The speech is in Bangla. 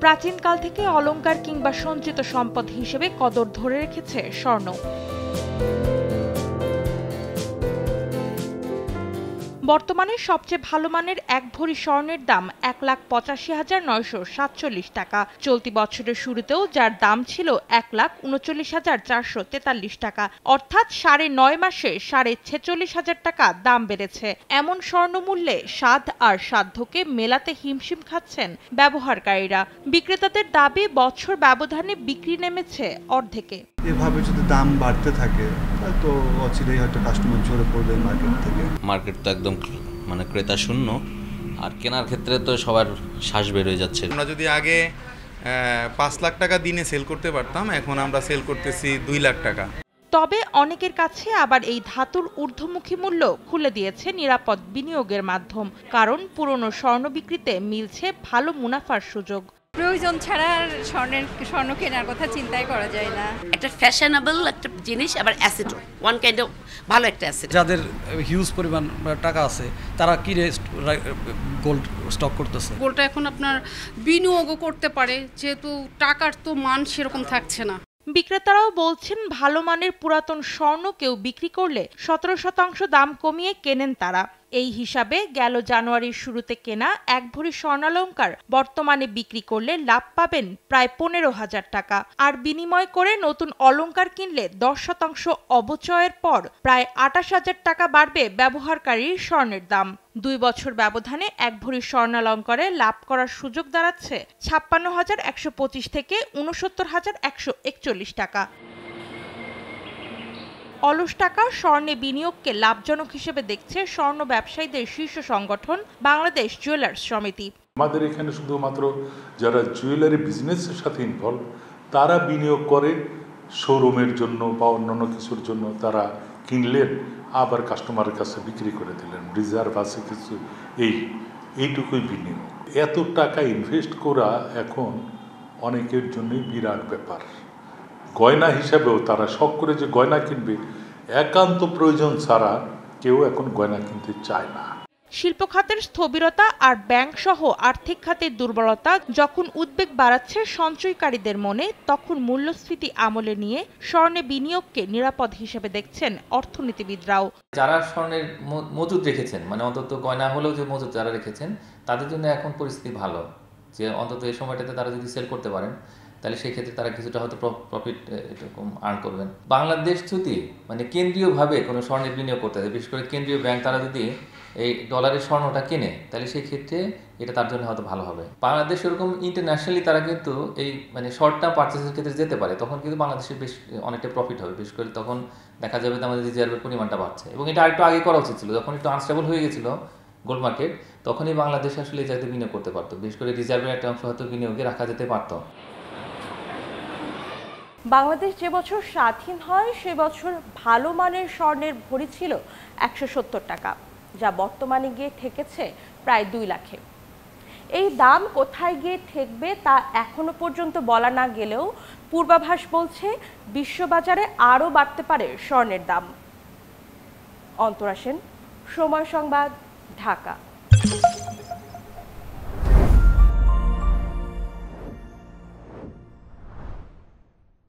প্রাচীনকাল থেকে অলংকার কিংবা সঞ্চিত সম্পদ হিসেবে কদর ধরে রেখেছে স্বর্ণ। বর্তমানে সবচেয়ে ভালো মানের ১ ভরি স্বর্ণের দাম ১,৮৫,৯৪৭ টাকা। চলতি বছরের শুরুতেও যার দাম ছিল ১,৩৯,৪৪৩ টাকা, অর্থাৎ ৯.৫ মাসে ৪৬,০০০ টাকা দাম বেড়েছে। এমন স্বর্ণমূল্যে স্বাদ আর সাধ্যকে মেলাতে হিমশিম খাচ্ছেন ব্যবহারকারীরা। বিক্রেতাদের দাবি বছর ব্যবধানে বিক্রি নেমেছে অর্ধেকে। এভাবে যদি দাম বাড়তে থাকে তো অচিরেই হয়তো কাস্টমার ঝরে পড়বে মার্কেট থেকে। মার্কেট তো একদম ক্রেতা শূন্য, আর কেনার ক্ষেত্রে তো সবার শ্বাস বের হয়ে যাচ্ছে। আমরা যদি আগে ৫ লাখ টাকা দিনে সেল করতে পারতাম, এখন আমরা সেল করতেছি ২ লাখ টাকা। তবে অনেকের কাছে আবার এই ধাতুর ঊর্ধ্বমুখী মূল্য খুলে দিয়েছে নিরাপদ বিনিয়োগের মাধ্যম, কারণ পুরনো স্বর্ণ বিক্রিতে মিলছে ভালো মুনাফার সুযোগ। প্রয়োজন ছাড়া স্বর্ণ কেনার কথা চিন্তাই করা যায় না। একটা ফ্যাশনেবল একটা জিনিস, আবার অ্যাসেট, ওয়ান কাইন্ড অফ ভালো একটা অ্যাসেট। যাদের হিউজ পরিমাণ টাকা আছে তারা কিনে গোল্ড স্টক করতেছে। গোল্ডটা এখন আপনার বিনিয়োগও করতে পারে, যেহেতু টাকার তো মান সেরকম থাকছে না। বিক্রেতারাও বলছেন ভালো মানের পুরাতন স্বর্ণ কেউ বিক্রি করলে ১৭% দাম কমিয়ে কেনেন তারা। এই হিসাবে গেল জানুয়ারির শুরুতে কেনা ১ ভরি স্বর্ণালংকার বর্তমানে বিক্রি করলে লাভ পাবেন প্রায় ১৫,০০০ টাকা। আর বিনিময় করে নতুন অলংকার কিনলে ১০% অবচয়ের পর প্রায় ২৮,০০০ টাকা বাড়বে ব্যবহারকারীর স্বর্ণের দাম। ২ বছর ব্যবধানে ১ ভরি স্বর্ণালংকারে লাভ করার সুযোগ দাঁড়াচ্ছে ৫৬,১২৫ থেকে ৬৯,১৪১ টাকা। অলস টাকা স্বর্ণে বিনিয়োগকে লাভজনক হিসেবে দেখছে স্বর্ণ ব্যবসায়ীদের শীর্ষ সংগঠন বাংলাদেশ জুয়েলার্স সমিতি। আমাদের এখানে শুধুমাত্র যারা জুয়েলারি বিজনেসের সাথে ইনভলভ তারা বিনিয়োগ করে শোরুমের জন্য বা অন্যান্য কিছুর জন্য, তারা কিনলেন আবার কাস্টমারের কাছে বিক্রি করে দিলেন, রিজার্ভ আছে কিছু, এইটুকুই বিনিয়োগ। এত টাকা ইনভেস্ট করা এখন অনেকের জন্যই বিরাট ব্যাপার। গয়না হিসাবেও তারা শখ করে যে গয়না কিনবে, একান্ত প্রয়োজন ছাড়া কেউ এখন গয়না কিনতে চায় না। শিল্প খাতের স্থবিরতা আর ব্যাংক সহ আর্থিক খাতের দুর্বলতা যখন উদ্বেগ বাড়াচ্ছে সঞ্চয়কারীদের মনে, তখন মূল্যস্ফীতি আমলে নিয়ে স্বর্ণে বিনিয়োগকে নিরাপদ হিসেবে দেখছেন অর্থনীতিবিদরাও। যারা স্বর্ণের মজুদ রেখেছেন, মানে অন্তত গয়না হলেও যে মজুদ যারা রেখেছেন, তাদের জন্য এখন পরিস্থিতি ভালো, যে অন্তত এই সময়টাতে তারা যদি সেল করতে পারেন তাহলে সেই ক্ষেত্রে তারা কিছুটা হয়তো প্রফিট এরকম আর্ন করবেন। বাংলাদেশ যদি মানে কেন্দ্রীয়ভাবে কোনো স্বর্ণের বিনিয়োগ করতে হয়, বিশেষ করে কেন্দ্রীয় ব্যাংক তারা যদি এই ডলারের স্বর্ণটা কেনে, তাহলে সেই ক্ষেত্রে এটা তার জন্য হয়তো ভালো হবে। বাংলাদেশ এরকম ইন্টারন্যাশনালি তারা কিন্তু এই মানে শর্ট টার্ম পারচেসের ক্ষেত্রে যেতে পারে, তখন কিন্তু বাংলাদেশের বেশ অনেকটা প্রফিট হবে। বিশেষ করে তখন দেখা যাবে যে আমাদের রিজার্ভের পরিমাণটা বাড়ছে, এবং এটা আরেকটু আগে করা উচিত ছিল। যখন একটু আনস্টেবল হয়ে গেছিলো গোল্ড মার্কেট, তখনই বাংলাদেশ আসলে এই জায়গাতে বিনিয়োগ করতে পারতো, বিশেষ করে রিজার্ভের একটা অংশ হয়তো বিনিয়োগে রাখা যেতে পারতো। বাংলাদেশ যে বছর স্বাধীন হয় সে বছর ভালো মানের স্বর্ণের ভরি ছিল ১৭০ টাকা, যা বর্তমানে গিয়ে ঠেকেছে প্রায় ২ লাখে। এই দাম কোথায় গিয়ে ঠেকবে তা এখনো পর্যন্ত বলা না গেলেও পূর্বাভাস বলছে বিশ্ববাজারে আরও বাড়তে পারে স্বর্ণের দাম। অন্তরা সেন, সময় সংবাদ, ঢাকা।